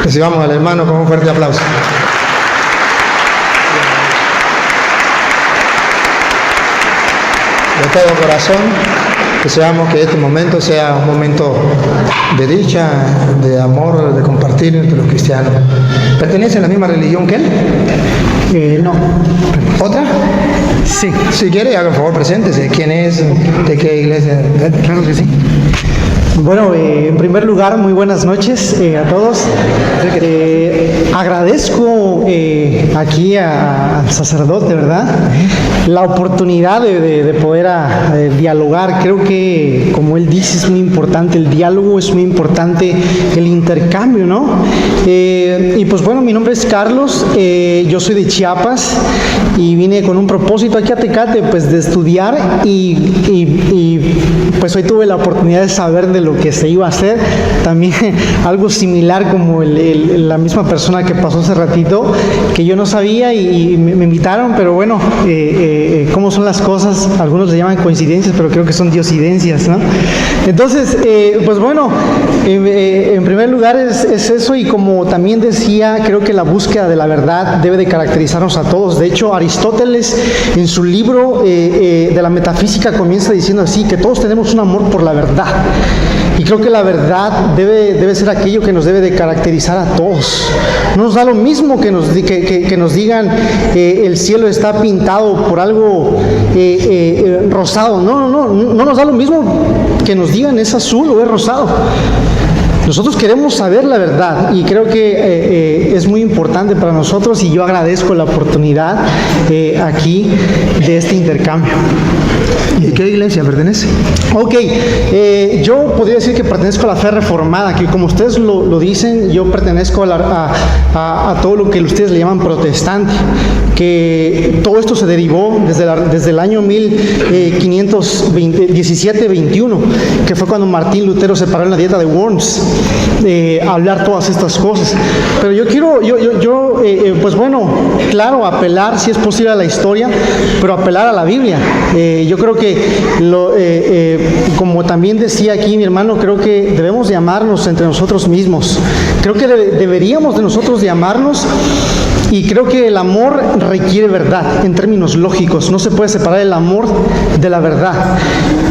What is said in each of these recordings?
Recibamos al hermano con un fuerte aplauso. De todo corazón, deseamos que este momento sea un momento de dicha, de amor, de compartir entre los cristianos. ¿Pertenece a la misma religión que él? No. ¿Otra? Sí. Si quiere, haga el favor, preséntese. ¿Quién es? ¿De qué iglesia? Claro que sí. Bueno, en primer lugar, muy buenas noches a todos. Agradezco aquí al sacerdote, ¿verdad? La oportunidad de poder dialogar. Creo que, como él dice, es muy importante el diálogo, es muy importante el intercambio, ¿no? Y pues bueno, mi nombre es Carlos, yo soy de Chiapas y vine con un propósito aquí a Tecate, pues de estudiar y pues hoy tuve la oportunidad de saber de lo que se iba a hacer, también algo similar como la misma persona que pasó hace ratito, que yo no sabía y me invitaron, pero bueno, cómo son las cosas, algunos le llaman coincidencias, pero creo que son diosidencias, ¿no? Entonces, pues bueno, en primer lugar es eso, y como también decía, creo que la búsqueda de la verdad debe de caracterizarnos a todos. De hecho, Aristóteles en su libro de la metafísica comienza diciendo así, que todos tenemos un amor por la verdad. Y creo que la verdad debe ser aquello que nos debe de caracterizar a todos. No nos da lo mismo que nos digan el cielo está pintado por algo rosado. No nos da lo mismo que nos digan es azul o es rosado. Nosotros queremos saber la verdad y creo que es muy importante para nosotros, y yo agradezco la oportunidad aquí de este intercambio. ¿Y qué iglesia pertenece? Ok, yo podría decir que pertenezco a la fe reformada, que como ustedes lo dicen, yo pertenezco a todo lo que ustedes le llaman protestante, que todo esto se derivó desde el año 1517-21, que fue cuando Martín Lutero se paró en la dieta de Worms, hablar todas estas cosas. Pero yo quiero, pues bueno, claro, apelar si es posible a la historia, pero apelar a la Biblia. Yo creo que, como también decía aquí mi hermano, creo que debemos de amarnos entre nosotros mismos. Creo que deberíamos de nosotros de amarnos, y creo que el amor requiere verdad en términos lógicos. No se puede separar el amor de la verdad.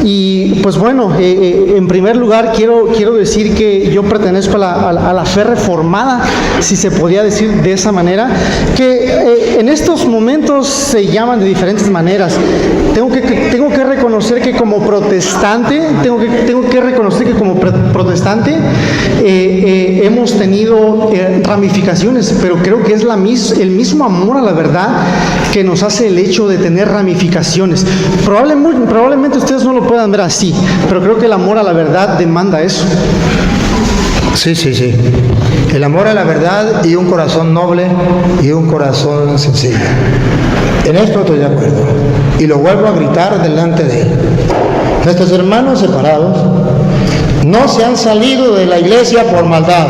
Y pues bueno, en primer lugar quiero decir que yo pertenezco a la fe reformada, si se podía decir de esa manera, que en estos momentos se llaman de diferentes maneras. Tengo que reconocer que como protestante, hemos tenido ramificaciones, pero creo que es el mismo amor a la verdad que nos hace el hecho de tener ramificaciones. Probablemente ustedes no lo puedan ver así, pero creo que el amor a la verdad demanda eso. Sí. El amor a la verdad y un corazón noble y un corazón sencillo. En esto estoy de acuerdo. Y lo vuelvo a gritar delante de él. Nuestros hermanos separados no se han salido de la iglesia por maldad.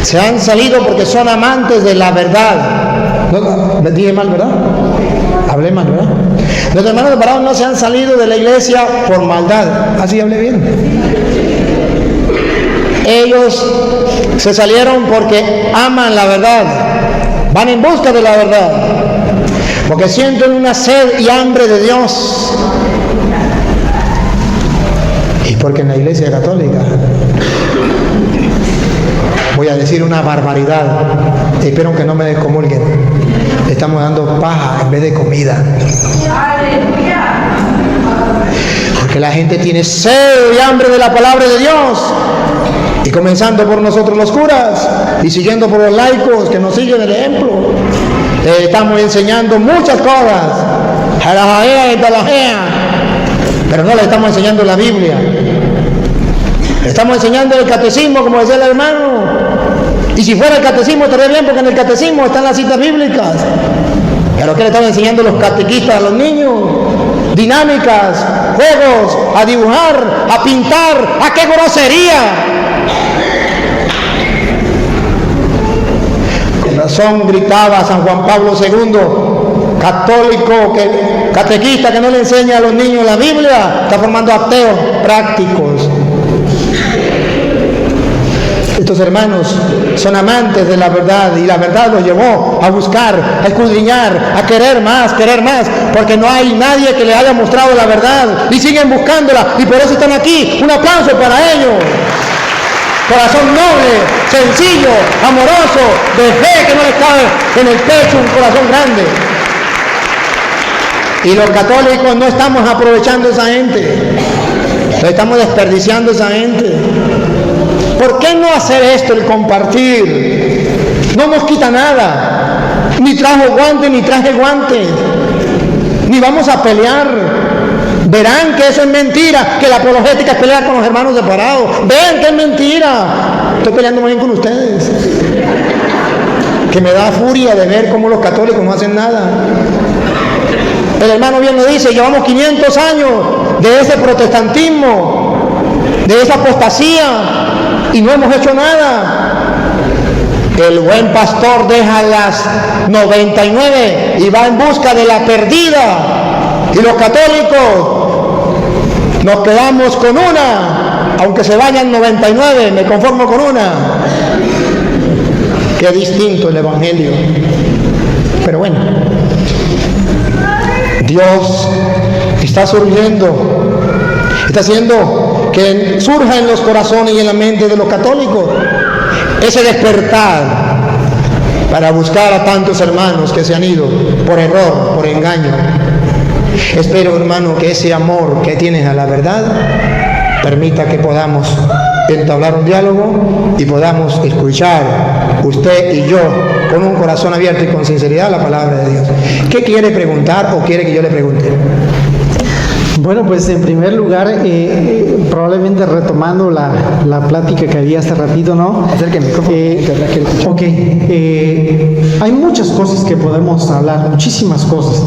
Se han salido porque son amantes de la verdad. ¿No? ¿Me dije mal, verdad? Hablé mal, ¿verdad? Nuestros hermanos separados no se han salido de la iglesia por maldad. Así hablé bien. Ellos se salieron porque aman la verdad. Van en busca de la verdad. Porque sienten una sed y hambre de Dios. Y porque en la iglesia católica, voy a decir una barbaridad, espero que no me descomulguen, estamos dando paja en vez de comida. Porque la gente tiene sed y hambre de la palabra de Dios, y comenzando por nosotros los curas y siguiendo por los laicos que nos siguen el ejemplo. Estamos enseñando muchas cosas, pero no le estamos enseñando la Biblia. Estamos enseñando el catecismo, como decía el hermano. Y si fuera el catecismo estaría bien, porque en el catecismo están las citas bíblicas. Pero ¿qué le están enseñando los catequistas a los niños? Dinámicas, juegos, a dibujar, a pintar. ¡A qué grosería! Con razón gritaba San Juan Pablo II, católico, catequista que no le enseña a los niños la Biblia, está formando ateos prácticos. Estos hermanos son amantes de la verdad y la verdad los llevó a buscar, a escudriñar, a querer más, porque no hay nadie que les haya mostrado la verdad y siguen buscándola y por eso están aquí. Un aplauso para ellos. Corazón noble, sencillo, amoroso, de fe que no le cabe en el pecho, un corazón grande. Y los católicos no estamos aprovechando a esa gente, no estamos desperdiciando a esa gente. ¿Por qué no hacer esto, el compartir? No nos quita nada, ni trajo guante, ni traje guante, ni vamos a pelear. Verán que eso es mentira, que la apologética es pelear con los hermanos separados. Vean que es mentira. Estoy peleando muy bien con ustedes, que me da furia de ver cómo los católicos no hacen nada. El hermano bien lo dice, llevamos 500 años de ese protestantismo, de esa apostasía, y no hemos hecho nada. El buen pastor deja las 99 y va en busca de la perdida. Y los católicos nos quedamos con una, aunque se vayan 99, me conformo con una. Qué distinto el evangelio. Pero bueno, Dios está surgiendo, está haciendo que surja en los corazones y en la mente de los católicos ese despertar para buscar a tantos hermanos que se han ido por error, por engaño. Espero, hermano, que ese amor que tienes a la verdad permita que podamos entablar un diálogo y podamos escuchar usted y yo con un corazón abierto y con sinceridad la palabra de Dios. ¿Qué quiere preguntar o quiere que yo le pregunte? Bueno, pues en primer lugar, probablemente retomando la plática que había hace ratito, ¿no? Acerca el micrófono. Ok, hay muchas cosas que podemos hablar, muchísimas cosas,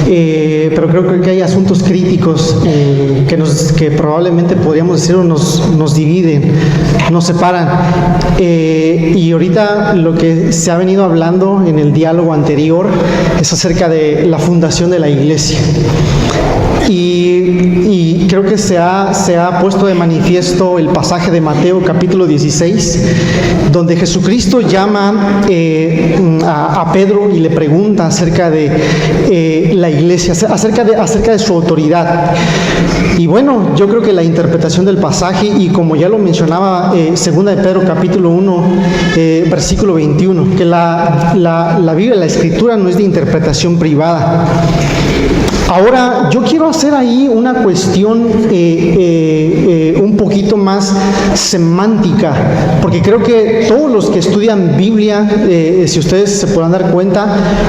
pero creo que hay asuntos críticos que probablemente podríamos decir nos dividen, nos separan. Y ahorita lo que se ha venido hablando en el diálogo anterior es acerca de la fundación de la iglesia. Y creo que se ha puesto de manifiesto el pasaje de Mateo capítulo 16, donde Jesucristo llama a Pedro y le pregunta acerca de la iglesia, acerca de su autoridad. Y bueno, yo creo que la interpretación del pasaje, y como ya lo mencionaba segunda de Pedro capítulo 1, versículo 21, que la Biblia, la Escritura no es de interpretación privada. Ahora, yo quiero hacer ahí una cuestión un poquito más semántica, porque creo que todos los que estudian Biblia, si ustedes se podrán dar cuenta,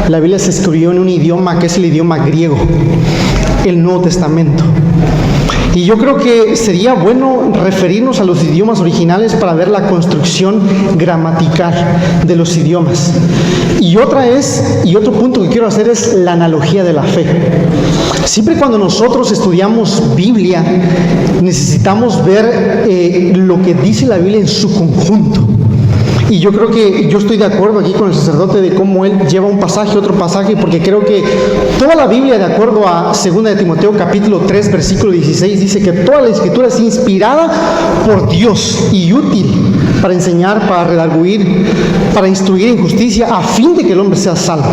la Biblia se escribió en un idioma que es el idioma griego, el Nuevo Testamento. Y yo creo que sería bueno referirnos a los idiomas originales para ver la construcción gramatical de los idiomas. Y otro punto que quiero hacer es la analogía de la fe. Siempre cuando nosotros estudiamos Biblia, necesitamos ver lo que dice la Biblia en su conjunto. Y yo creo que yo estoy de acuerdo aquí con el sacerdote de cómo él lleva un pasaje, otro pasaje, porque creo que toda la Biblia, de acuerdo a 2 de Timoteo capítulo 3, versículo 16, dice que toda la Escritura es inspirada por Dios y útil para enseñar, para redarguir, para instruir en justicia, a fin de que el hombre sea salvo.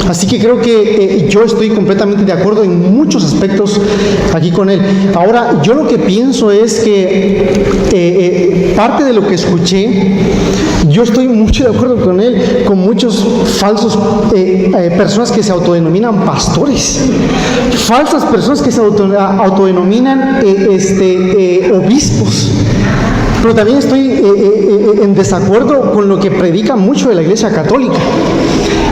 Así que creo que yo estoy completamente de acuerdo en muchos aspectos aquí con él. Ahora, yo lo que pienso es que parte de lo que escuché, yo estoy mucho de acuerdo con él, con muchos falsos personas que se autodenominan pastores, falsas personas que se autodenominan obispos. Pero también estoy en desacuerdo con lo que predica mucho de la Iglesia Católica.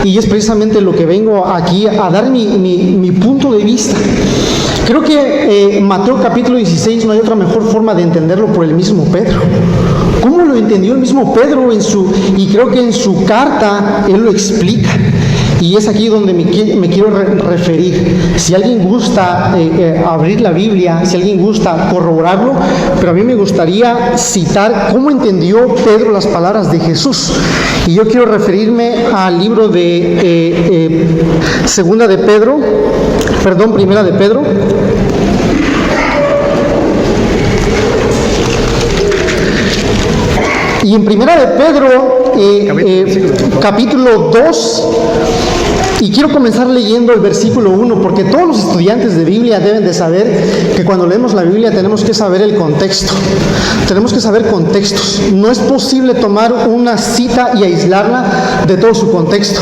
Y es precisamente lo que vengo aquí a dar mi punto de vista. Creo que Mateo capítulo 16 no hay otra mejor forma de entenderlo por el mismo Pedro. ¿Cómo lo entendió el mismo Pedro y creo que en su carta él lo explica? Y es aquí donde me quiero referir. Si alguien gusta abrir la Biblia, si alguien gusta corroborarlo, pero a mí me gustaría citar cómo entendió Pedro las palabras de Jesús. Y yo quiero referirme al libro de Primera de Pedro. Y en Primera de Pedro, capítulo 2, y quiero comenzar leyendo el versículo 1, porque todos los estudiantes de Biblia deben de saber que cuando leemos la Biblia tenemos que saber el contexto. Tenemos que saber contextos. No es posible tomar una cita y aislarla de todo su contexto.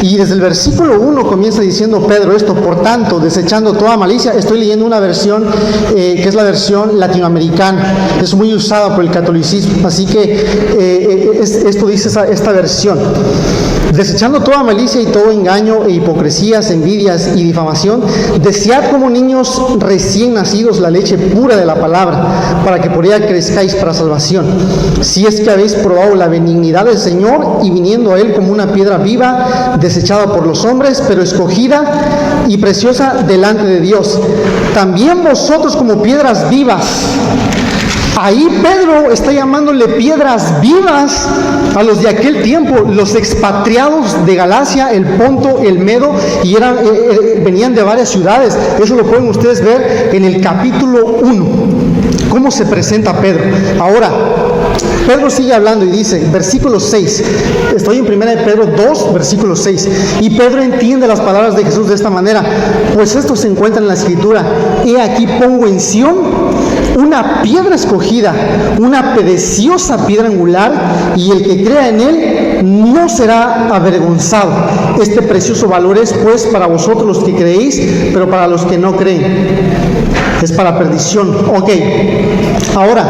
Y desde el versículo 1 comienza diciendo Pedro esto: por tanto, desechando toda malicia. Estoy leyendo una versión que es la versión latinoamericana. Es muy usada por el catolicismo. Así que esto dice esta versión: desechando toda malicia y todo engaño e hipocresías, envidias y difamación, desead como niños recién nacidos la leche pura de la palabra, para que por ella crezcáis para salvación, si es que habéis probado la benignidad del Señor, y viniendo a Él como una piedra viva, desechada por los hombres, pero escogida y preciosa delante de Dios. También vosotros como piedras vivas. Ahí Pedro está llamándole piedras vivas a los de aquel tiempo, los expatriados de Galacia, el Ponto, el Medo, y venían de varias ciudades. Eso lo pueden ustedes ver en el capítulo 1, cómo se presenta Pedro. Ahora, Pedro sigue hablando y dice, versículo 6, estoy en 1 Pedro 2, versículo 6, y Pedro entiende las palabras de Jesús de esta manera: pues esto se encuentra en la Escritura: he aquí pongo en Sión una piedra escogida, una preciosa piedra angular, y el que crea en él no será avergonzado. Este precioso valor es pues para vosotros los que creéis, pero para los que no creen es para perdición. Ok, ahora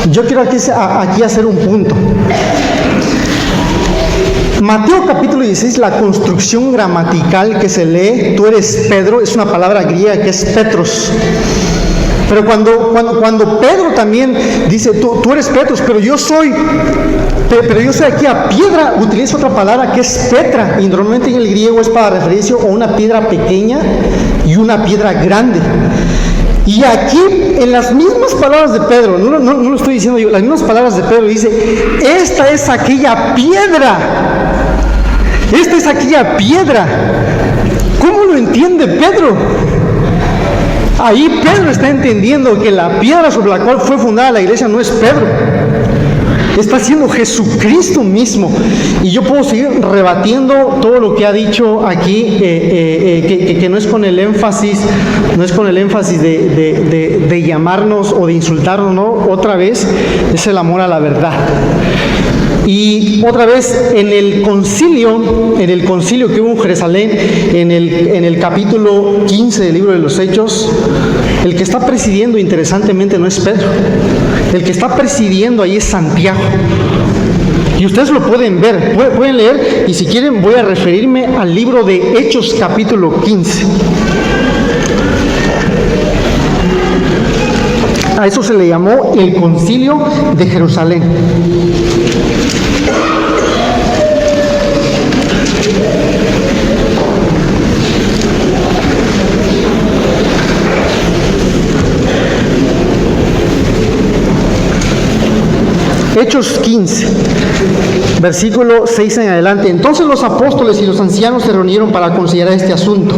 yo quiero aquí hacer un punto. Mateo capítulo 16, la construcción gramatical que se lee, tú eres Pedro, es una palabra griega que es Petros. Pero cuando Pedro también dice, tú eres Petros, pero yo soy aquí a piedra, utiliza otra palabra que es Petra, y normalmente en el griego es para referirse a una piedra pequeña y una piedra grande. Y aquí, en las mismas palabras de Pedro, no lo estoy diciendo yo, las mismas palabras de Pedro dice: esta es aquella piedra, esta es aquella piedra. ¿Cómo lo entiende Pedro? Ahí Pedro está entendiendo que la piedra sobre la cual fue fundada la iglesia no es Pedro, está siendo Jesucristo mismo. Y yo puedo seguir rebatiendo todo lo que ha dicho aquí, que no es con el énfasis, de llamarnos o de insultarnos, ¿no? Otra vez es el amor a la verdad. Y otra vez en el concilio que hubo en Jerusalén, en el capítulo 15 del libro de los Hechos, el que está presidiendo, interesantemente, no es Pedro. El que está presidiendo ahí es Santiago. Y ustedes lo pueden ver, pueden leer, y si quieren voy a referirme al libro de Hechos capítulo 15. A eso se le llamó el concilio de Jerusalén. Hechos 15, versículo 6 en adelante. Entonces los apóstoles y los ancianos se reunieron para considerar este asunto.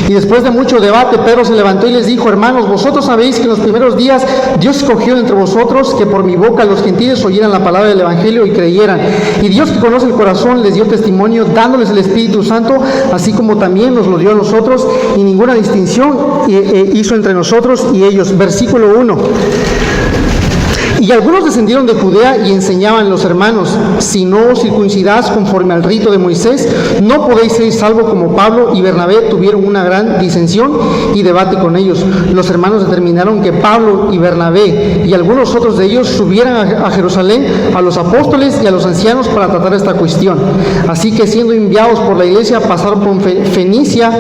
Y después de mucho debate, Pedro se levantó y les dijo: hermanos, vosotros sabéis que en los primeros días Dios escogió entre vosotros que por mi boca los gentiles oyeran la palabra del Evangelio y creyeran. Y Dios, que conoce el corazón, les dio testimonio, dándoles el Espíritu Santo, así como también nos lo dio a nosotros, y ninguna distinción hizo entre nosotros y ellos. Versículo 1. Y algunos descendieron de Judea y enseñaban los hermanos: si no os circuncidáis conforme al rito de Moisés, no podéis ser salvos. Como Pablo y Bernabé tuvieron una gran disensión y debate con ellos, los hermanos determinaron que Pablo y Bernabé y algunos otros de ellos subieran a Jerusalén a los apóstoles y a los ancianos para tratar esta cuestión. Así que, siendo enviados por la iglesia, pasaron por Fenicia,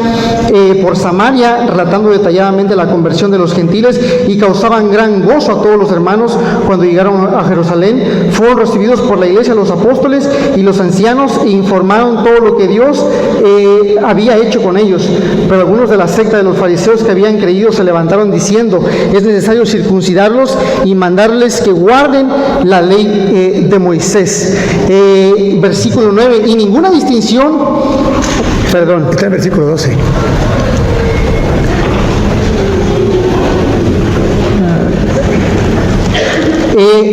por Samaria, relatando detalladamente la conversión de los gentiles, y causaban gran gozo a todos los hermanos. Cuando llegaron a Jerusalén, fueron recibidos por la iglesia los apóstoles y los ancianos, e informaron todo lo que Dios había hecho con ellos. Pero algunos de la secta de los fariseos que habían creído se levantaron diciendo: es necesario circuncidarlos y mandarles que guarden la ley de Moisés. Versículo 9. Y ninguna distinción, perdón, Está en el versículo 12.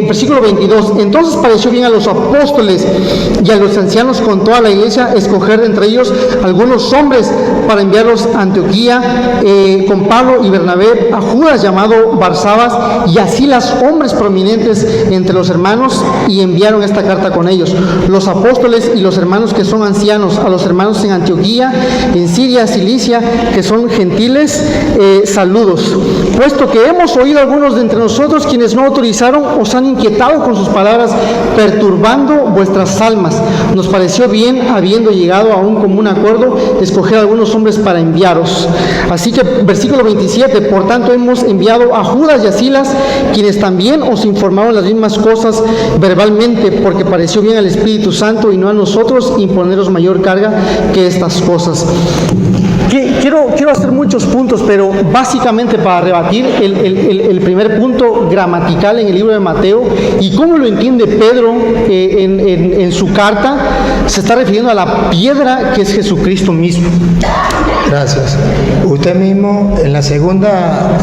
Versículo 22. Entonces pareció bien a los apóstoles y a los ancianos con toda la iglesia escoger de entre ellos algunos hombres para enviarlos a Antioquía con Pablo y Bernabé, a Judas llamado Barsabas y a Silas, hombres prominentes entre los hermanos, y enviaron esta carta con ellos. Los apóstoles y los hermanos que son ancianos, a los hermanos en Antioquía, en Siria, Cilicia, que son gentiles, saludos. Puesto que hemos oído algunos de entre nosotros quienes no autorizaron, os han inquietado con sus palabras, perturbando vuestras almas. Nos pareció bien, habiendo llegado a un común acuerdo, escoger algunos hombres para enviaros. Así que, versículo 27, por tanto hemos enviado a Judas y a Silas, quienes también os informaron las mismas cosas verbalmente, porque pareció bien al Espíritu Santo y no a nosotros imponeros mayor carga que estas cosas. Quiero hacer muchos puntos, pero básicamente para rebatir el primer punto gramatical en el libro de Mateo y cómo lo entiende Pedro en su carta, se está refiriendo a la piedra que es Jesucristo mismo. Gracias. Usted mismo en la segunda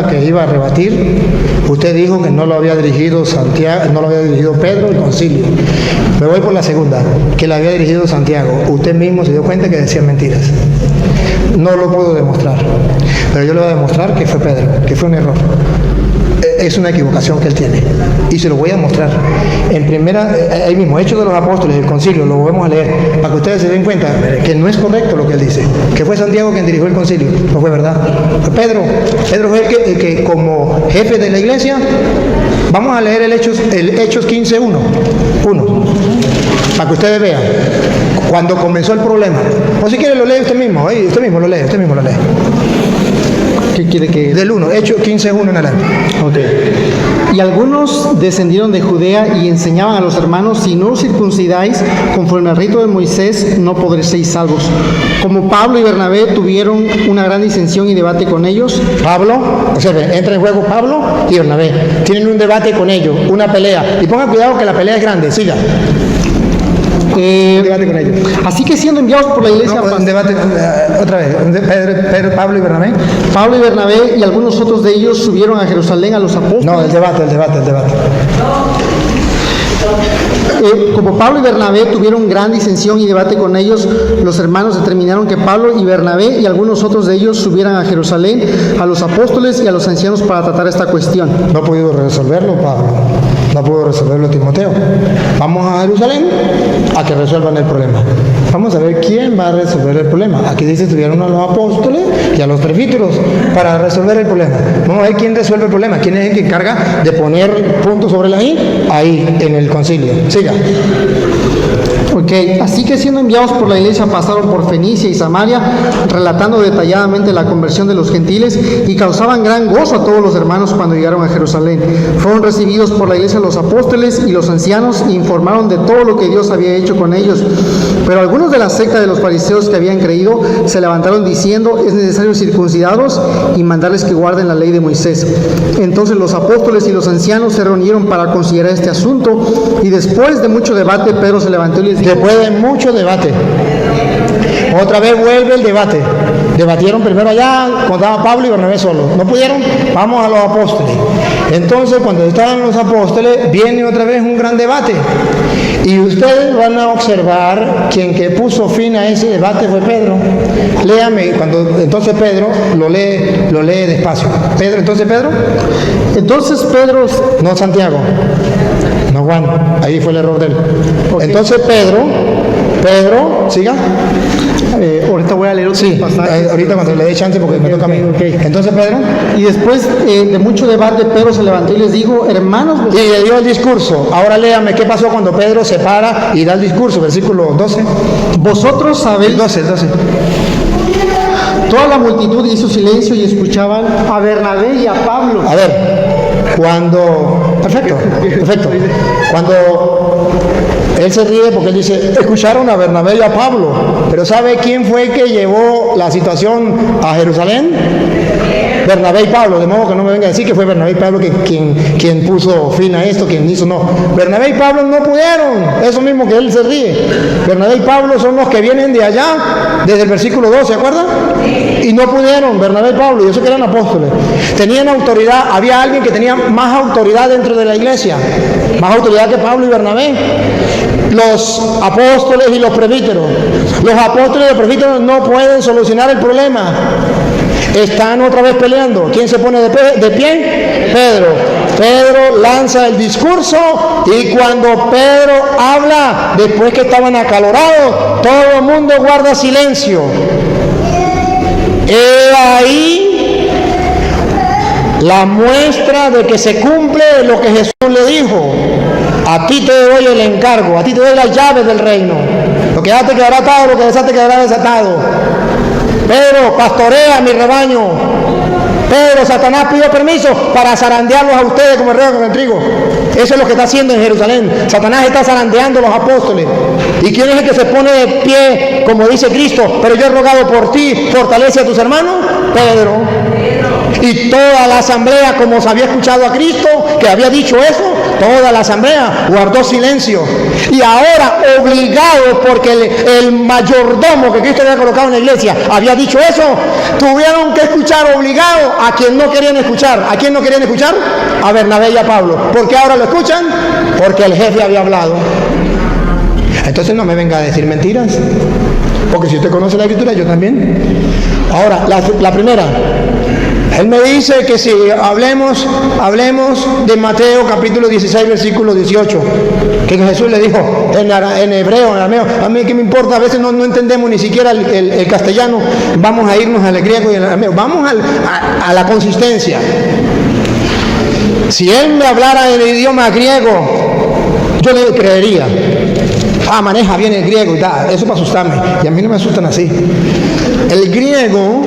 que iba a rebatir, usted dijo que no lo había dirigido Santiago, no lo había dirigido Pedro el concilio. Me voy por la segunda, que la había dirigido Santiago. Usted mismo se dio cuenta que decía mentiras. No lo puedo demostrar, pero yo le voy a demostrar que fue Pedro, que fue un error. Es una equivocación que él tiene y se lo voy a mostrar. En primera, ahí mismo, Hechos de los Apóstoles, el concilio, lo volvemos a leer para que ustedes se den cuenta que no es correcto lo que él dice, que fue Santiago quien dirigió el concilio. No fue verdad, fue Pedro. Pedro fue el que como jefe de la iglesia. Vamos a leer el Hechos 15:1 para que ustedes vean cuando comenzó el problema. O si quiere lo lee usted mismo lo lee. ¿Qué quiere que...? Del 1, Hechos 15:1 en adelante. Ok. Y algunos descendieron de Judea y enseñaban a los hermanos: si no os circuncidáis conforme al rito de Moisés, no podréis salvos. Como Pablo y Bernabé tuvieron una gran disensión y debate con ellos. Observen, entra en juego Pablo y Bernabé. Tienen un debate con ellos, una pelea. Y pongan cuidado que la pelea es grande, siga. Debate con ellos. Así que siendo enviados por la iglesia, un debate otra vez, Pedro, Pablo y Bernabé. Pablo y Bernabé y algunos otros de ellos subieron a Jerusalén a los apóstoles. No, el debate. Como Pablo y Bernabé tuvieron gran disensión y debate con ellos, los hermanos determinaron que Pablo y Bernabé y algunos otros de ellos subieran a Jerusalén a los apóstoles y a los ancianos para tratar esta cuestión. No ha podido resolverlo Pablo, no pudo resolverlo Timoteo. Vamos a Jerusalén a que resuelvan el problema. Vamos a ver quién va a resolver el problema. Aquí dice estuvieron a los apóstoles y a los presbíteros para resolver el problema. Vamos a ver quién resuelve el problema, quién es el que encarga de poner puntos sobre la I ahí en el concilio. Siga. Ok, así que siendo enviados por la iglesia pasaron por Fenicia y Samaria, relatando detalladamente la conversión de los gentiles, y causaban gran gozo a todos los hermanos cuando llegaron a Jerusalén. Fueron recibidos por la iglesia los apóstoles y los ancianos e informaron de todo lo que Dios había hecho con ellos. Pero algunos de la secta de los fariseos que habían creído se levantaron diciendo: es necesario circuncidarlos y mandarles que guarden la ley de Moisés. Entonces los apóstoles y los ancianos se reunieron para considerar este asunto, y después de mucho debate Pedro se levantó y les dijo: después de mucho debate, otra vez vuelve el debate. Debatieron primero allá cuando estaba Pablo y Bernabé solos. No pudieron, vamos a los apóstoles. Entonces cuando estaban los apóstoles viene otra vez un gran debate. Y ustedes van a observar quien que puso fin a ese debate fue Pedro. Léame, entonces Pedro lo lee despacio. Entonces Pedro, no Santiago, no Juan, ahí fue el error de él. Okay. Entonces Pedro, siga. Ahorita voy a leer otro pasaje. Ahorita cuando le dé chance porque me toca a mí. Okay. Entonces Pedro. Y después de mucho debate, Pedro se levantó y les dijo: hermanos. Y le dio el discurso. Ahora léame qué pasó cuando Pedro se para y da el discurso. Versículo 12. Vosotros sabéis. 12. Toda la multitud hizo silencio y escuchaban a Bernabé y a Pablo. A ver, perfecto. Cuando él se ríe porque él dice: escucharon a Bernabé y a Pablo. Pero ¿sabe quién fue el que llevó la situación a Jerusalén? Bernabé y Pablo, de modo que no me venga a decir que fue Bernabé y Pablo quien puso fin a esto, quien hizo, no. Bernabé y Pablo no pudieron, eso mismo que él se ríe. Bernabé y Pablo son los que vienen de allá, desde el versículo 2, ¿se acuerdan? Y no pudieron, Bernabé y Pablo, y eso que eran apóstoles. Tenían autoridad, había alguien que tenía más autoridad dentro de la iglesia, más autoridad que Pablo y Bernabé. Los apóstoles y los presbíteros. Los apóstoles y los presbíteros no pueden solucionar el problema. Están otra vez peleando. ¿Quién se pone de pie? Pedro. Pedro lanza el discurso y cuando Pedro habla, después que estaban acalorados, todo el mundo guarda silencio. He ahí la muestra de que se cumple lo que Jesús le dijo. A ti te doy el encargo, a ti te doy las llaves del reino. Lo que te quedará atado, lo que desates quedará desatado. Pedro, pastorea mi rebaño. Pedro, Satanás pidió permiso para zarandearlos a ustedes como el rey con el trigo. Eso es lo que está haciendo en Jerusalén. Satanás está zarandeando a los apóstoles. ¿Y quién es el que se pone de pie, como dice Cristo? Pero yo he rogado por ti, fortalece a tus hermanos. Pedro. Y toda la asamblea, como se había escuchado a Cristo, que había dicho eso, toda la asamblea guardó silencio. Y ahora, obligados, porque el mayordomo que Cristo había colocado en la iglesia había dicho eso, tuvieron que escuchar obligados a quien no querían escuchar. ¿A quién no querían escuchar? A Bernabé y a Pablo. ¿Por qué ahora lo escuchan? Porque el jefe había hablado. Entonces no me venga a decir mentiras, porque si usted conoce la escritura, yo también. Ahora, la primera, él me dice que si hablemos de Mateo capítulo 16, versículo 18, que Jesús le dijo en hebreo, en arameo. A mí que me importa, a veces no entendemos ni siquiera el castellano, vamos a irnos al griego y al arameo, vamos a la consistencia. Si él me hablara en el idioma griego, yo le creería. Maneja bien el griego y tal, eso para asustarme, y a mí no me asustan así. El griego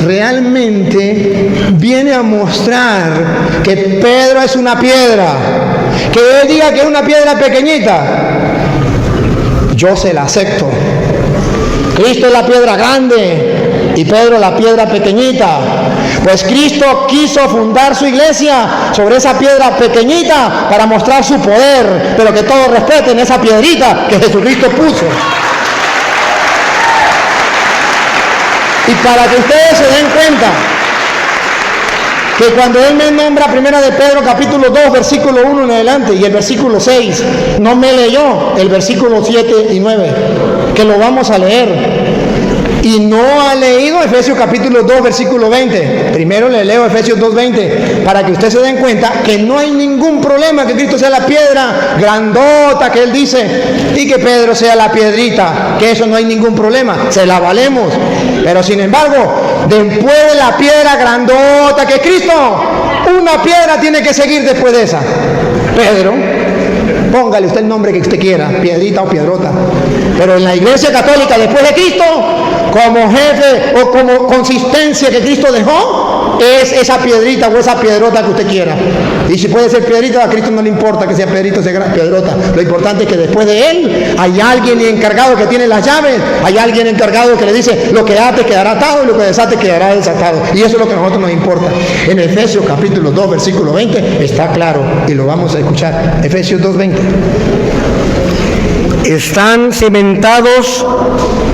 realmente viene a mostrar que Pedro es una piedra, que él diga que es una piedra pequeñita, yo se la acepto. Cristo es la piedra grande y Pedro la piedra pequeñita. Pues Cristo quiso fundar su iglesia sobre esa piedra pequeñita para mostrar su poder, pero que todos respeten esa piedrita que Jesucristo puso. Y para que ustedes se den cuenta que cuando Él me nombra primera de Pedro capítulo 2 versículo 1 en adelante y el versículo 6, no me leyó el versículo 7 y 9, que lo vamos a leer. Y no ha leído Efesios capítulo 2 versículo 20. Primero le leo Efesios 2:20 para que ustedes se den cuenta que no hay ningún problema que Cristo sea la piedra grandota que Él dice y que Pedro sea la piedrita, que eso no hay ningún problema, se la valemos. Pero sin embargo, después de la piedra grandota que es Cristo, una piedra tiene que seguir después de esa. Pedro, póngale usted el nombre que usted quiera, piedrita o piedrota. Pero en la iglesia católica, después de Cristo, como jefe o como consistencia que Cristo dejó, es esa piedrita o esa piedrota que usted quiera. Y si puede ser piedrita, a Cristo no le importa que sea piedrita o sea piedrota. Lo importante es que después de Él hay alguien encargado que tiene las llaves, hay alguien encargado que le dice, lo que ates quedará atado y lo que desates quedará desatado. Y eso es lo que a nosotros nos importa. En Efesios capítulo 2, versículo 20, está claro y lo vamos a escuchar. Efesios 2:20. Están cimentados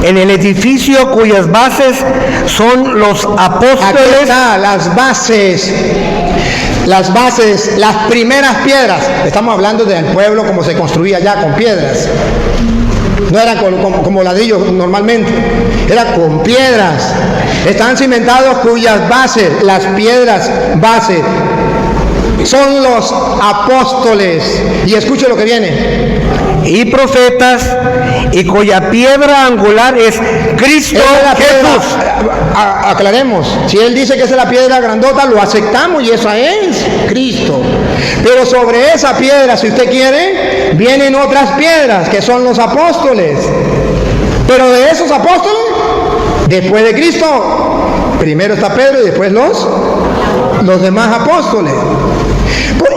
en el edificio cuyas bases son los apóstoles. Aquí está, las bases, las primeras piedras. Estamos hablando del pueblo como se construía ya con piedras. No eran como ladrillos normalmente, era con piedras. Están cimentados cuyas bases, las piedras bases, son los apóstoles. Y escuche lo que viene. Y profetas, y cuya piedra angular es Cristo Jesús. Aclaremos, si Él dice que esa es la piedra grandota, lo aceptamos y esa es Cristo. Pero sobre esa piedra, si usted quiere, vienen otras piedras que son los apóstoles. Pero de esos apóstoles, después de Cristo, primero está Pedro y después los demás apóstoles.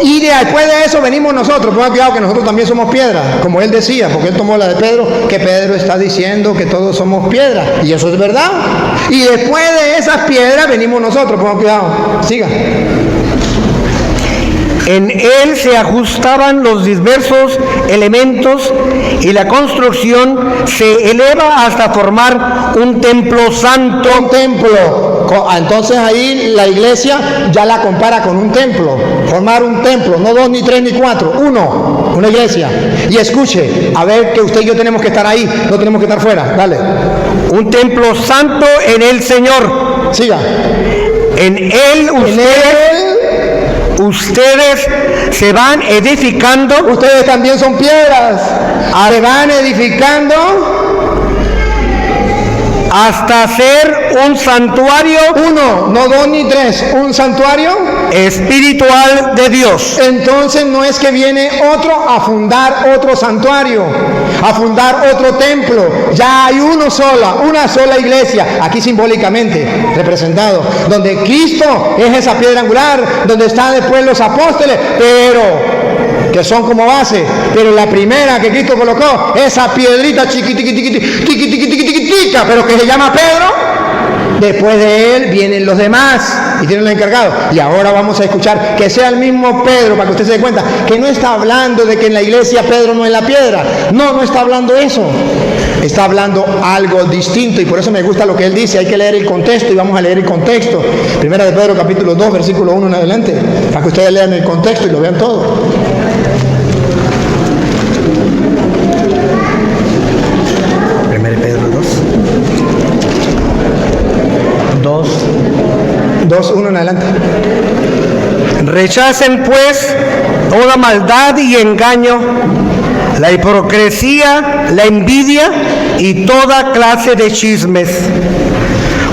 Y después de eso venimos nosotros. Pongan cuidado que nosotros también somos piedras, como él decía, porque él tomó la de Pedro, que Pedro está diciendo que todos somos piedras, y eso es verdad. Y después de esas piedras venimos nosotros. Pongan cuidado, siga. En él se ajustaban los diversos elementos y la construcción se eleva hasta formar un templo santo. Un templo. Entonces ahí la iglesia ya la compara con un templo. Formar un templo, no 2, ni 3, ni 4. Uno, una iglesia. Y escuche, a ver que usted y yo tenemos que estar ahí, no tenemos que estar fuera. Dale. Un templo santo en el Señor. Siga. En él ustedes se van edificando. Ustedes también son piedras. Se van edificando hasta ser un santuario. Uno, no 2 ni 3, un santuario espiritual de Dios. Entonces no es que viene otro a fundar otro santuario, a fundar otro templo. Ya hay una sola iglesia, aquí simbólicamente representado, donde Cristo es esa piedra angular, donde están después los apóstoles, pero que son como base, pero la primera que Cristo colocó, esa piedrita chiquititica, pero que se llama Pedro. Después de él vienen los demás y tienen el encargado. Y ahora vamos a escuchar que sea el mismo Pedro, para que usted se dé cuenta que no está hablando de que en la iglesia Pedro no es la piedra. No está hablando eso. Está hablando algo distinto, y por eso me gusta lo que él dice. Hay que leer el contexto, y vamos a leer el contexto. Primera de Pedro capítulo 2, versículo 1 en adelante, para que ustedes lean el contexto y lo vean todo. Primera de Pedro 2, 1 en adelante. Rechacen pues toda maldad y engaño, la hipocresía, la envidia y toda clase de chismes.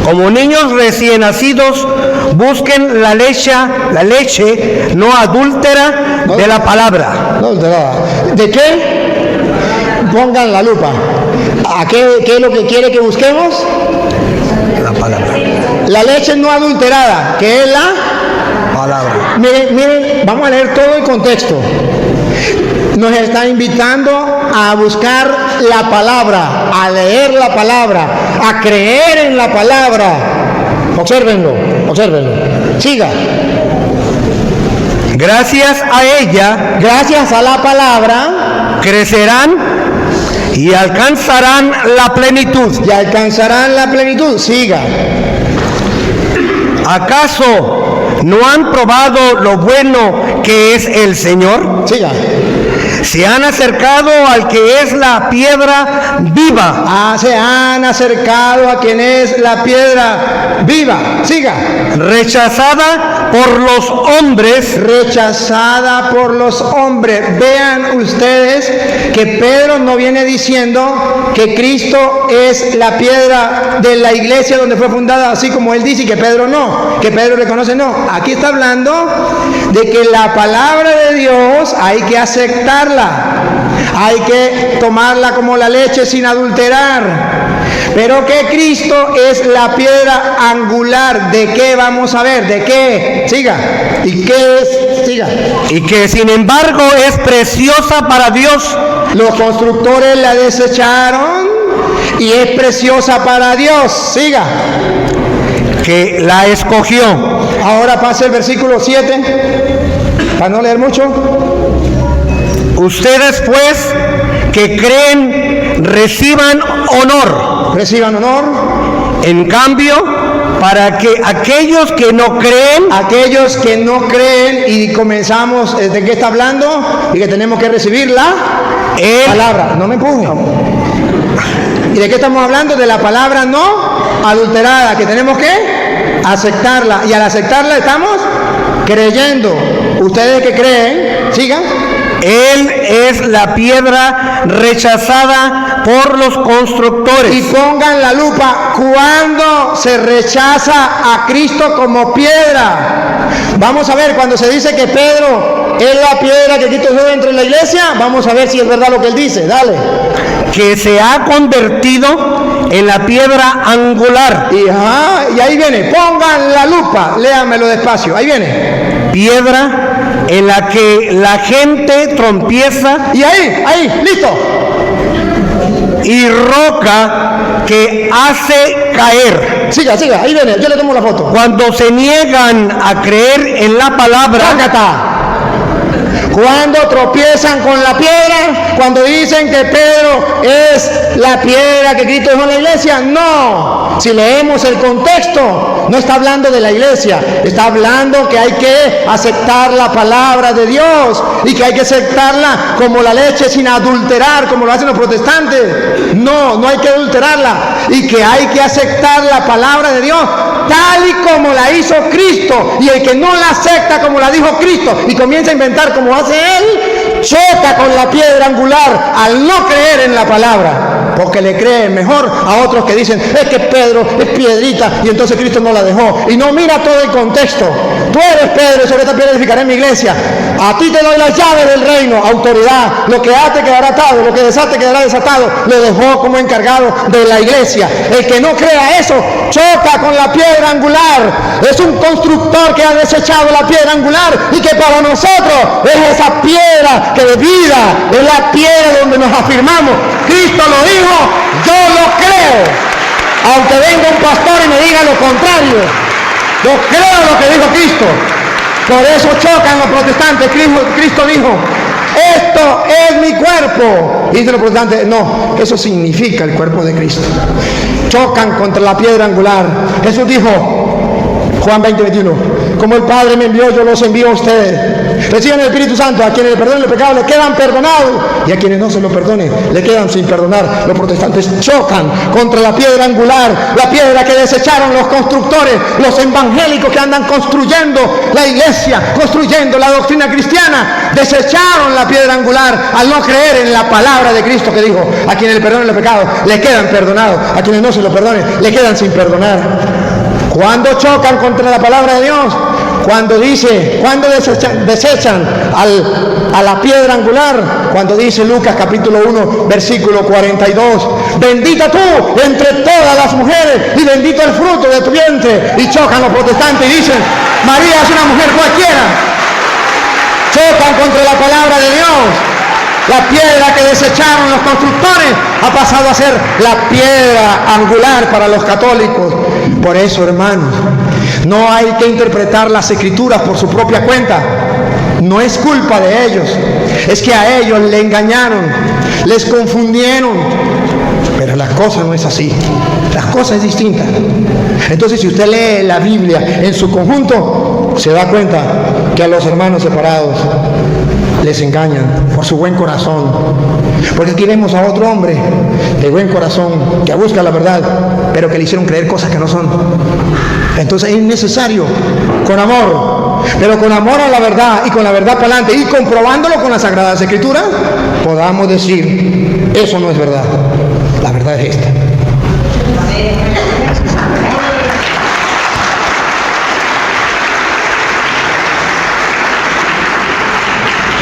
Como niños recién nacidos, busquen la leche no adúltera de la palabra. No adulterada. ¿De qué? Pongan la lupa. ¿A qué es lo que quiere que busquemos? La palabra. La leche no adulterada, que es la Palabra. Miren, vamos a leer todo el contexto. Nos está invitando a buscar la palabra, a leer la palabra, a creer en la palabra. Obsérvenlo. Siga. Gracias a ella, Gracias a la palabra, crecerán y alcanzarán la plenitud. y alcanzarán la plenitud. Siga. ¿Acaso no han probado lo bueno que es el Señor? Siga. Se han acercado al que es la piedra viva, Se han acercado a quien es la piedra viva. Siga. rechazada por los hombres, Rechazada por los hombres. Vean ustedes que Pedro no viene diciendo que Cristo es la piedra de la iglesia donde fue fundada, así como él dice, y que Pedro no, que Pedro reconoce no. Aquí está hablando de que la palabra de Dios hay que aceptarla, hay que tomarla como la leche sin adulterar. Pero que Cristo es la piedra angular. ¿De qué vamos a ver? ¿De qué? Siga. ¿Y qué es? Siga. y que sin embargo es preciosa para Dios. Los constructores la desecharon y es preciosa para Dios. Siga. Que la escogió. Ahora pasa el versículo 7, para no leer mucho. Ustedes pues que creen reciban honor. Reciban honor. En cambio, para que aquellos que no creen, Y comenzamos, ¿de qué está hablando? Y que tenemos que recibir la palabra. No me empuje. ¿Y de qué estamos hablando? De la palabra no adulterada, que tenemos que aceptarla. Y al aceptarla estamos creyendo. Ustedes que creen, sigan. Él es la piedra rechazada por los constructores. Y pongan la lupa cuando se rechaza a Cristo como piedra. Vamos a ver, cuando se dice que Pedro es la piedra que Cristo usó dentro de la iglesia, vamos a ver si es verdad lo que él dice. Dale. Que se ha convertido en la piedra angular. Y ahí viene, pongan la lupa, léanmelo despacio, ahí viene. Piedra en la que la gente tropieza, Y ahí, listo. y roca que hace caer. Siga, ahí viene, yo le tomo la foto. Cuando se niegan a creer en la palabra, ¡Tácata! Cuando tropiezan con la piedra, cuando dicen que Pedro es la piedra que Cristo dejó en la iglesia, no. Si leemos el contexto, no está hablando de la iglesia, está hablando que hay que aceptar la palabra de Dios y que hay que aceptarla como la leche sin adulterar, como lo hacen los protestantes. No hay que adulterarla, y que hay que aceptar la palabra de Dios tal y como la hizo Cristo, y el que no la acepta como la dijo Cristo y comienza a inventar como hace él, choca con la piedra angular al no creer en la palabra, porque le creen mejor a otros que dicen es que Pedro es piedrita y entonces Cristo no la dejó, y no mira todo el contexto. Tú eres Pedro y sobre esta piedra edificaré mi iglesia. A ti te doy las llaves del reino, autoridad. Lo que ate quedará atado, lo que desate quedará desatado. Lo dejó como encargado de la iglesia. El que no crea eso choca con la piedra angular. Es un constructor que ha desechado la piedra angular, y que para nosotros es esa piedra que de vida, es la piedra donde nos afirmamos. Cristo lo dijo, yo lo creo, aunque venga un pastor y me diga lo contrario. Yo creo lo que dijo Cristo. Por eso chocan los protestantes. Cristo dijo, esto es mi cuerpo. Y dicen los protestantes, no, eso significa el cuerpo de Cristo. Chocan contra la piedra angular. Jesús dijo, Juan 20:21, como el Padre me envió, yo los envío a ustedes. Reciben el Espíritu Santo. A quienes le perdonen los pecados le quedan perdonados, y a quienes no se lo perdonen le quedan sin perdonar. Los protestantes chocan contra la piedra angular, la piedra que desecharon los constructores, los evangélicos que andan construyendo la iglesia, construyendo la doctrina cristiana. Desecharon la piedra angular al no creer en la palabra de Cristo, que dijo, a quienes le perdonen los pecados le quedan perdonados, a quienes no se lo perdonen le quedan sin perdonar. Cuando chocan contra la palabra de Dios, cuando desechan a la piedra angular, cuando dice Lucas capítulo 1 versículo 42, bendita tú entre todas las mujeres y bendito el fruto de tu vientre, y chocan los protestantes y dicen, María es una mujer cualquiera. Chocan contra la palabra de Dios. La piedra que desecharon los constructores ha pasado a ser la piedra angular para los católicos. Por eso, hermanos, no hay que interpretar las escrituras por su propia cuenta. No es culpa de ellos, es que a ellos le engañaron, les confundieron. Pero la cosa no es así, la cosa es distinta. Entonces, si usted lee la Biblia en su conjunto, se da cuenta que a los hermanos separados les engañan por su buen corazón. Porque aquí vemos a otro hombre de buen corazón que busca la verdad, pero que le hicieron creer cosas que no son. Entonces es necesario, con amor, pero con amor a la verdad y con la verdad para adelante, y comprobándolo con las Sagradas Escrituras, podamos decir, eso no es verdad, la verdad es esta.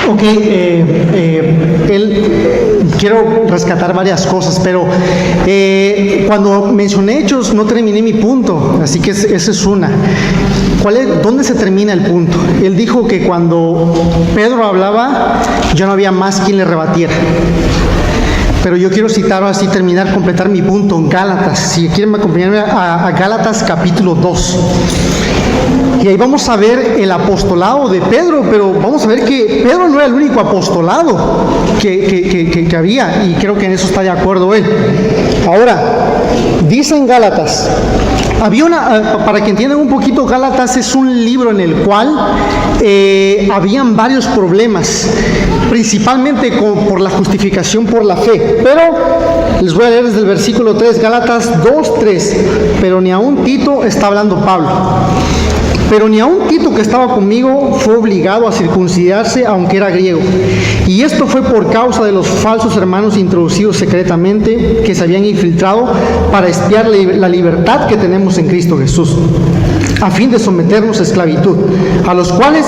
Ok, quiero rescatar varias cosas, pero cuando mencioné Hechos no terminé mi punto, así que esa es una. ¿Dónde se termina el punto? Él dijo que cuando Pedro hablaba, ya no había más quien le rebatiera. Pero yo quiero citar así, completar mi punto en Gálatas. Si quieren acompañarme a Gálatas capítulo 2. Y ahí vamos a ver el apostolado de Pedro, pero vamos a ver que Pedro no era el único apostolado que había, y creo que en eso está de acuerdo él. Ahora, dice en Gálatas, para que entiendan un poquito, Gálatas es un libro en el cual habían varios problemas, principalmente por la justificación por la fe. Pero les voy a leer desde el versículo 3, Gálatas 2:3. Pero ni aun Tito, está hablando Pablo, pero ni aun Tito, que estaba conmigo, fue obligado a circuncidarse, aunque era griego. Y esto fue por causa de los falsos hermanos introducidos secretamente, que se habían infiltrado para espiar la libertad que tenemos en Cristo Jesús, a fin de someternos a esclavitud, a los cuales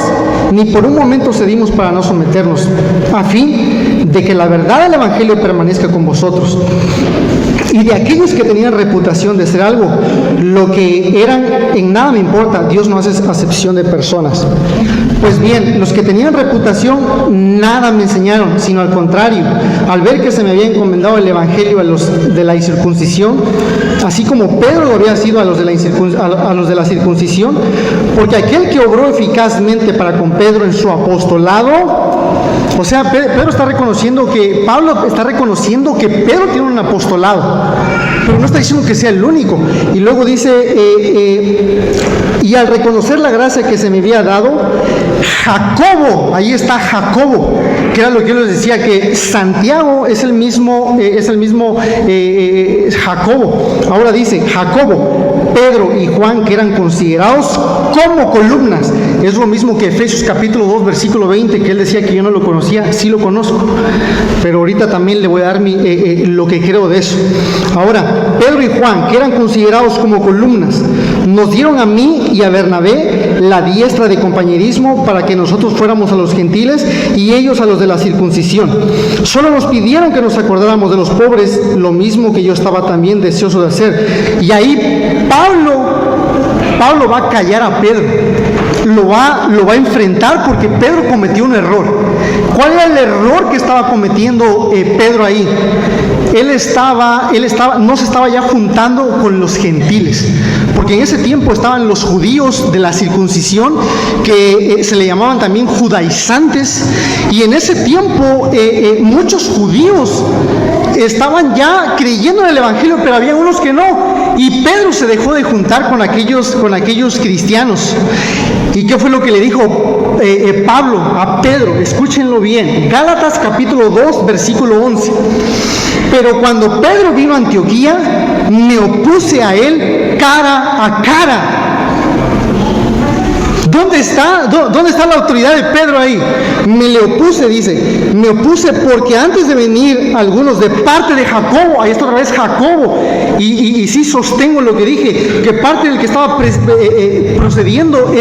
ni por un momento cedimos para no someternos, a fin de que la verdad del Evangelio permanezca con vosotros. Y de aquellos que tenían reputación de ser algo, lo que eran en nada me importa, Dios no hace acepción de personas. Pues bien, los que tenían reputación nada me enseñaron, sino al contrario, al ver que se me había encomendado el Evangelio a los de la incircuncisión, así como Pedro lo había sido a los de la circuncisión, porque aquel que obró eficazmente para con Pedro en su apostolado, o sea, Pedro está reconociendo que, Pablo está reconociendo que Pedro tiene un apostolado, pero no está diciendo que sea el único. Y luego dice, y al reconocer la gracia que se me había dado, Jacobo, ahí está Jacobo, que era lo que yo les decía, que Santiago es el mismo Jacobo. Ahora dice Jacobo, Pedro y Juan, que eran considerados como columnas. Es lo mismo que Efesios capítulo 2, versículo 20, que él decía que yo no lo conocía, sí lo conozco, pero ahorita también le voy a dar lo que creo de eso. Ahora, Pedro y Juan, que eran considerados como columnas, nos dieron a mí y a Bernabé la diestra de compañerismo para que nosotros fuéramos a los gentiles y ellos a los de la circuncisión. Solo nos pidieron que nos acordáramos de los pobres, lo mismo que yo estaba también deseoso de hacer. Y ahí Pablo va a callar a Pedro, lo va a enfrentar, porque Pedro cometió un error. ¿Cuál era el error que estaba cometiendo Pedro ahí? Él no se estaba ya juntando con los gentiles, porque en ese tiempo estaban los judíos de la circuncisión, que se le llamaban también judaizantes, y en ese tiempo muchos judíos estaban ya creyendo en el Evangelio, pero había unos que no, y Pedro se dejó de juntar con aquellos cristianos. ¿Y qué fue lo que le dijo Pablo a Pedro? Escúchenlo bien, Gálatas capítulo 2, versículo 11. Pero cuando Pedro vino a Antioquía, me opuse a él cara a cara. ¿Dónde está la autoridad de Pedro ahí? Me le opuse, dice, me opuse porque antes de venir algunos de parte de Jacobo, ahí está otra vez Jacobo, y sí sostengo lo que dije, que parte del que estaba procediendo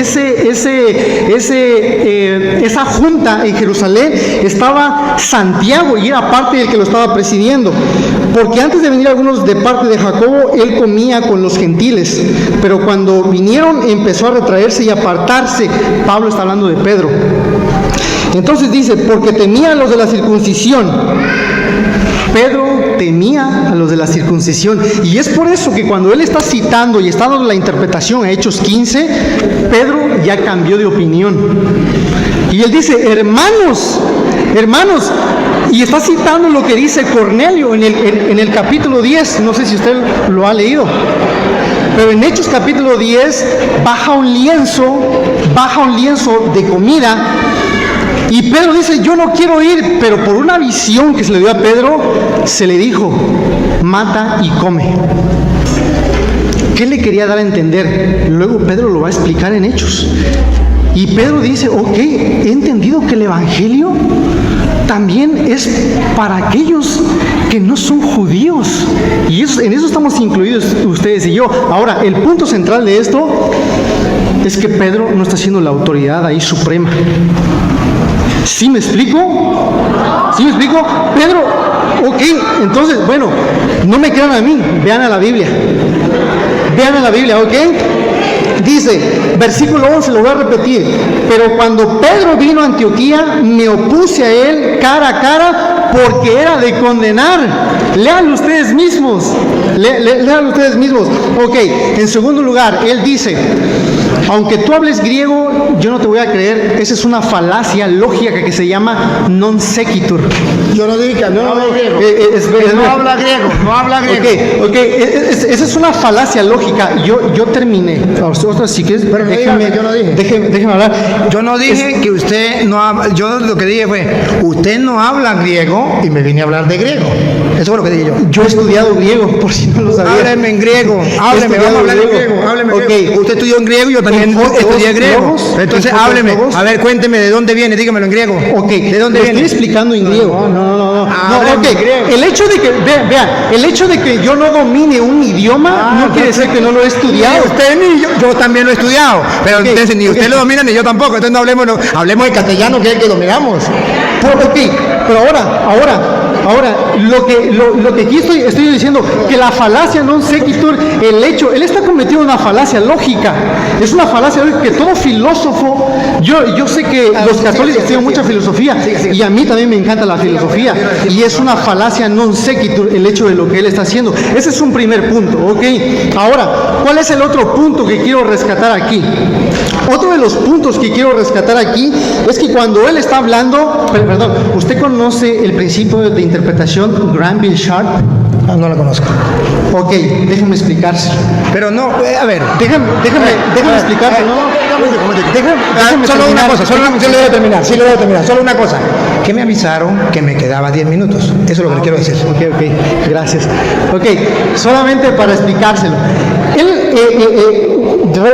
esa junta en Jerusalén estaba Santiago, y era parte del que lo estaba presidiendo. Porque antes de venir algunos de parte de Jacobo, él comía con los gentiles, pero cuando vinieron empezó a retraerse y apartarse. Pablo está hablando de Pedro. Entonces dice, porque temía a los de la circuncisión. Pedro temía a los de la circuncisión, y es por eso que cuando él está citando y está dando la interpretación a Hechos 15, Pedro ya cambió de opinión. Y él dice, hermanos, y está citando lo que dice Cornelio en el capítulo 10, no sé si usted lo ha leído, pero en Hechos capítulo 10 baja un lienzo de comida, y Pedro dice, yo no quiero ir, pero por una visión que se le dio a Pedro, se le dijo, mata y come. ¿Qué le quería dar a entender? Luego Pedro lo va a explicar en Hechos. Y Pedro dice, ok, he entendido que el Evangelio también es para aquellos que no son judíos. Y en eso estamos incluidos ustedes y yo. Ahora, el punto central de esto es que Pedro no está siendo la autoridad ahí suprema. ¿Sí me explico? Pedro, ok, entonces, bueno, no me crean a mí, vean a la Biblia, ¿ok? Dice, versículo 11, lo voy a repetir, pero cuando Pedro vino a Antioquía, me opuse a él cara a cara, porque era de condenar. Léanlo ustedes mismos, ok. En segundo lugar, él dice, aunque tú hables griego, yo no te voy a creer. Esa es una falacia lógica que se llama non sequitur. Yo no dije que no habla griego. No habla griego. Ok, esa es una falacia lógica. Yo terminé. Si quieres, pero yo no dije. Déjeme hablar. Yo no dije que usted no habla. Yo lo que dije fue, usted no habla griego, Y me vine a hablar de griego. eso fue lo que dije yo. Yo he estudiado griego, por si no lo sabía. Hábleme en griego, hábleme, vamos a hablar en griego, hábleme en griego. Usted estudió en griego y yo también estudié griego. Entonces hábleme, a ver, cuénteme de dónde viene, dígamelo en griego. Ok, ¿de dónde lo viene? estoy explicando en griego. No. Ok, el hecho de que, vean, el hecho de que yo no domine un idioma no quiere decir que no lo he estudiado. Ni usted ni yo también lo he estudiado, pero Okay, entonces ni usted lo domina ni yo tampoco, entonces no hablemos de castellano, que es el que dominamos. Ok, pero ahora, lo que aquí estoy diciendo, que la falacia non sequitur, él está cometiendo una falacia lógica, es una falacia lógica que todo filósofo, yo sé que los católicos tienen mucha filosofía, y a mí también me encanta la filosofía, y es una falacia non sequitur el hecho de lo que él está haciendo. Ese es un primer punto, ok. Ahora, ¿cuál es el otro punto que quiero rescatar aquí? Otro de los puntos que quiero rescatar aquí es que cuando él está hablando, perdón, ¿usted conoce el principio de interpretación Granville Sharp? No la conozco. Ok, déjeme explicarse. Pero no, a ver. Déjame explicarse, Solo una cosa, solo una cosa. Que me avisaron que me quedaba 10 minutos. Eso es lo que le quiero decir. Ok, gracias. Ok, solamente para explicárselo.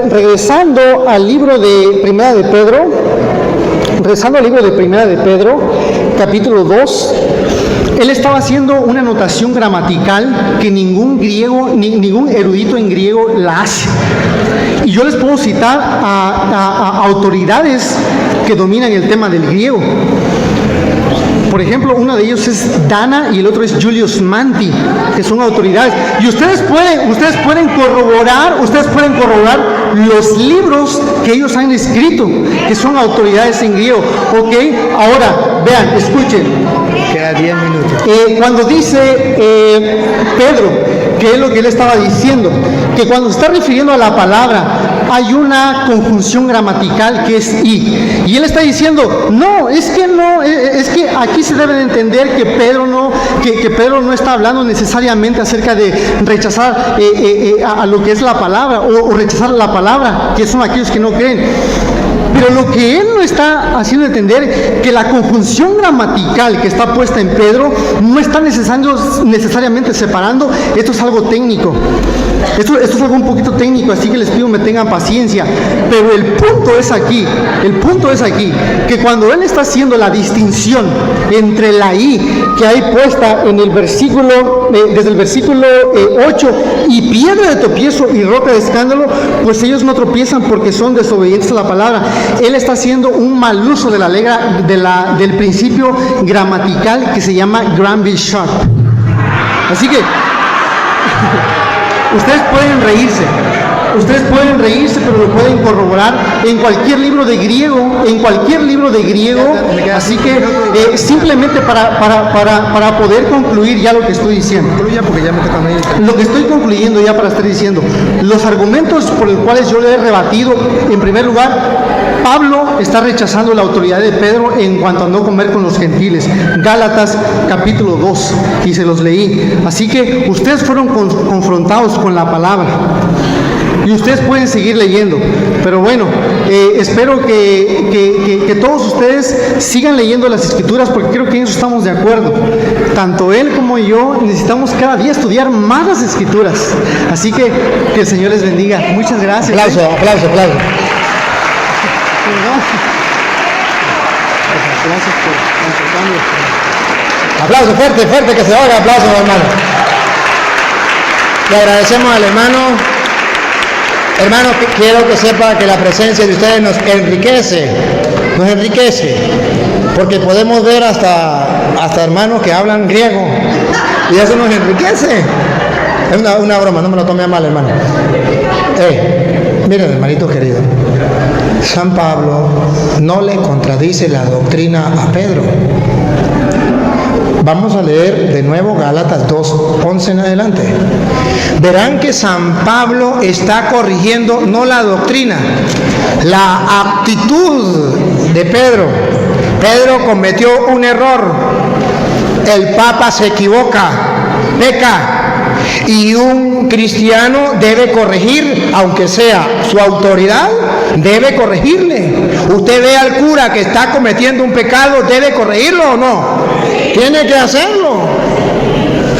Regresando al libro de Primera de Pedro, capítulo 2, él estaba haciendo una anotación gramatical que ningún erudito en griego la hace. Y yo les puedo citar a autoridades que dominan el tema del griego. Por ejemplo, uno de ellos es Dana y el otro es Julius Manti, que son autoridades. Y ustedes pueden corroborar los libros que ellos han escrito, que son autoridades en griego. Ok, ahora, vean, escuchen. Queda 10 minutos. Cuando dice Pedro, que es lo que él estaba diciendo, que cuando se está refiriendo a la palabra, hay una conjunción gramatical que es y. Y él está diciendo, no, es que aquí se debe de entender que Pedro no está hablando necesariamente acerca de rechazar a lo que es la palabra o rechazar la palabra, que son aquellos que no creen. Pero lo que él no está haciendo entender, que la conjunción gramatical que está puesta en Pedro no está necesariamente separando. Esto es algo técnico. Esto es algo un poquito técnico, así que les pido me tengan paciencia. Pero el punto es aquí, que cuando él está haciendo la distinción entre la I que hay puesta en el versículo, desde el versículo 8, y piedra de tropiezo y roca de escándalo, pues ellos no tropiezan porque son desobedientes a la palabra. Él está haciendo un mal uso de del principio gramatical que se llama Granville Sharp. Así que ustedes pueden reírse, pero lo pueden corroborar en cualquier libro de griego, así que simplemente para poder concluir ya lo que estoy diciendo. Lo que estoy concluyendo ya para estar diciendo, los argumentos por los cuales yo le he rebatido, en primer lugar, Pablo está rechazando la autoridad de Pedro en cuanto a no comer con los gentiles. Gálatas capítulo 2, y se los leí. Así que ustedes fueron confrontados con la palabra. Y ustedes pueden seguir leyendo. Pero bueno, espero que todos ustedes sigan leyendo las Escrituras, porque creo que en eso estamos de acuerdo. Tanto él como yo necesitamos cada día estudiar más las Escrituras. Así que el Señor les bendiga. Muchas gracias. Aplauso. Gracias por compartirlo. Aplauso fuerte, que se oiga aplauso, hermano. Le agradecemos al hermano. Hermanos, quiero que sepa que la presencia de ustedes nos enriquece, porque podemos ver hasta hermanos que hablan griego, y eso nos enriquece. Es una broma, no me lo tome a mal, hermano. Miren, hermanito querido, San Pablo no le contradice la doctrina a Pedro. Vamos a leer de nuevo Gálatas 2:11 en adelante. Verán que San Pablo está corrigiendo no la doctrina, la actitud de Pedro. Pedro cometió un error. El Papa se equivoca, peca. Y un cristiano debe corregir, aunque sea su autoridad, debe corregirle. Usted ve al cura que está cometiendo un pecado, ¿debe corregirlo o no? Tiene que hacerlo.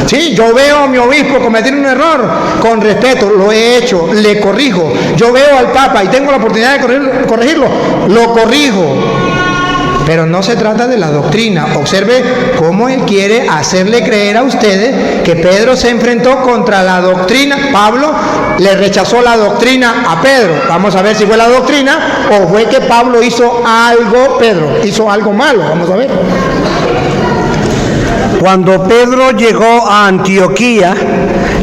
Sí, yo veo a mi obispo cometer un error, con respeto, lo he hecho, le corrijo. Yo veo al Papa y tengo la oportunidad de corregirlo, lo corrijo. Pero no se trata de la doctrina. Observe cómo él quiere hacerle creer a ustedes que Pedro se enfrentó contra la doctrina. Pablo le rechazó la doctrina a Pedro. Vamos a ver si fue la doctrina o fue que Pablo hizo algo, Pedro hizo algo malo. Vamos a ver. Cuando Pedro llegó a Antioquía,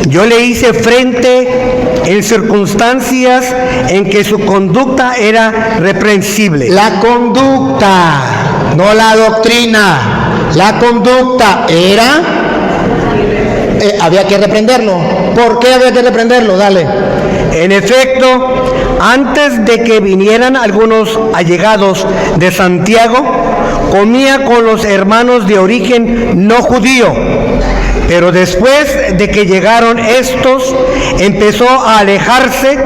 yo le hice frente en circunstancias en que su conducta era reprensible. La conducta, no la doctrina. La conducta era... había que reprenderlo. ¿Por qué había que reprenderlo? Dale. En efecto, antes de que vinieran algunos allegados de Santiago, comía con los hermanos de origen no judío, pero después de que llegaron estos, empezó a alejarse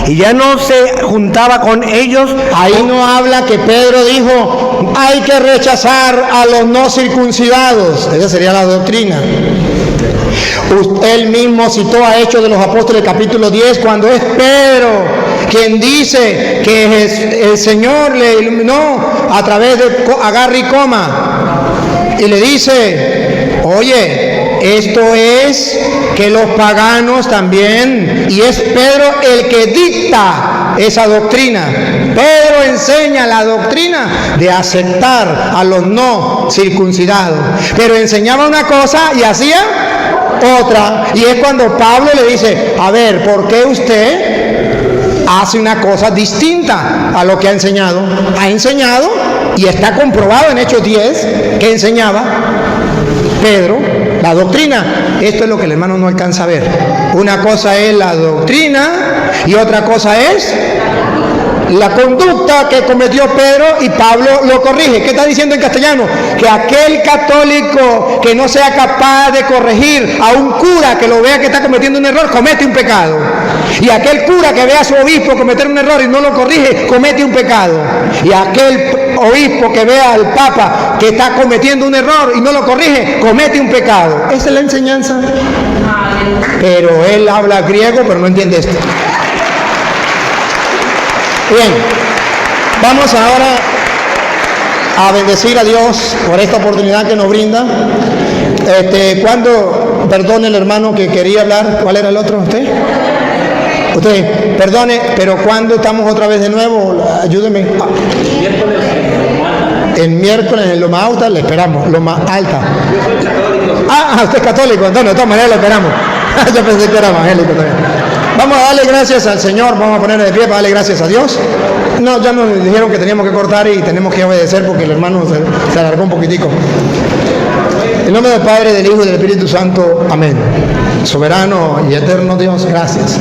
y ya no se juntaba con ellos. Ahí no habla que Pedro dijo, hay que rechazar a los no circuncidados. Esa sería la doctrina. Él mismo citó a Hechos de los Apóstoles capítulo 10, cuando es Pedro quien dice que el Señor le iluminó a través de agarra y coma, y le dice, oye, esto es que los paganos también, y es Pedro el que dicta esa doctrina. Pedro enseña la doctrina de aceptar a los no circuncidados, pero enseñaba una cosa y hacía otra, y es cuando Pablo le dice, a ver, ¿por qué usted hace una cosa distinta a lo que ha enseñado? Ha enseñado, y está comprobado en Hechos 10, que enseñaba Pedro la doctrina. Esto es lo que el hermano no alcanza a ver. Una cosa es la doctrina y otra cosa es la conducta que cometió Pedro, y Pablo lo corrige. ¿Qué está diciendo en castellano? Que aquel católico que no sea capaz de corregir a un cura que lo vea que está cometiendo un error, comete un pecado. Y aquel cura que vea a su obispo cometer un error y no lo corrige, comete un pecado. Y aquel obispo que vea al papa que está cometiendo un error y no lo corrige, comete un pecado. Esa es la enseñanza. Pero él habla griego, pero no entiende esto. Bien, vamos ahora a bendecir a Dios por esta oportunidad que nos brinda. Cuando, perdone el hermano que quería hablar, ¿cuál era el otro? Usted, perdone, pero ¿cuándo estamos otra vez de nuevo? Ayúdeme. El miércoles en Loma Alta, le esperamos, Loma Alta. Usted es católico, entonces de todas maneras le esperamos. Yo pensé que era evangélico también. Vamos a darle gracias al Señor, vamos a ponerle de pie para darle gracias a Dios. No, ya nos dijeron que teníamos que cortar y tenemos que obedecer porque el hermano se alargó un poquitico. En nombre del Padre, del Hijo y del Espíritu Santo, amén. Soberano y eterno Dios, gracias.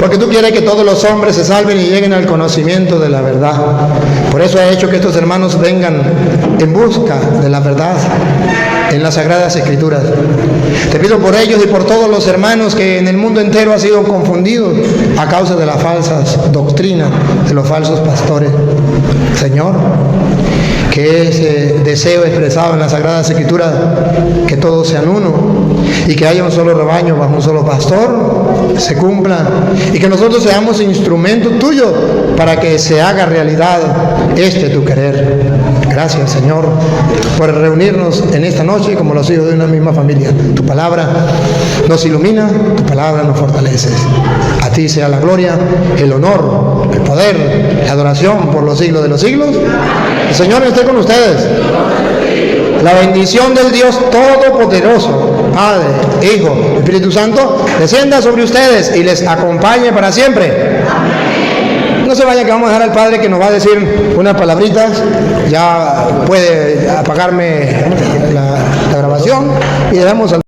Porque tú quieres que todos los hombres se salven y lleguen al conocimiento de la verdad. Por eso has hecho que estos hermanos vengan en busca de la verdad en las Sagradas Escrituras. Te pido por ellos y por todos los hermanos que en el mundo entero han sido confundidos a causa de las falsas doctrinas de los falsos pastores. Señor, que ese deseo expresado en las Sagradas Escrituras, que todos sean uno y que haya un solo rebaño bajo un solo pastor, se cumpla, y que nosotros seamos instrumentos tuyos para que se haga realidad tu querer. Gracias, Señor, por reunirnos en esta noche como los hijos de una misma familia. Tu palabra nos ilumina, tu palabra nos fortalece. A ti sea la gloria, el honor, el poder, la adoración por los siglos de los siglos. El Señor esté con ustedes. La bendición del Dios Todopoderoso, Padre, Hijo, Espíritu Santo, descienda sobre ustedes y les acompañe para siempre. No se vaya, que vamos a dejar al Padre que nos va a decir unas palabritas. Ya puede apagarme la grabación y le damos al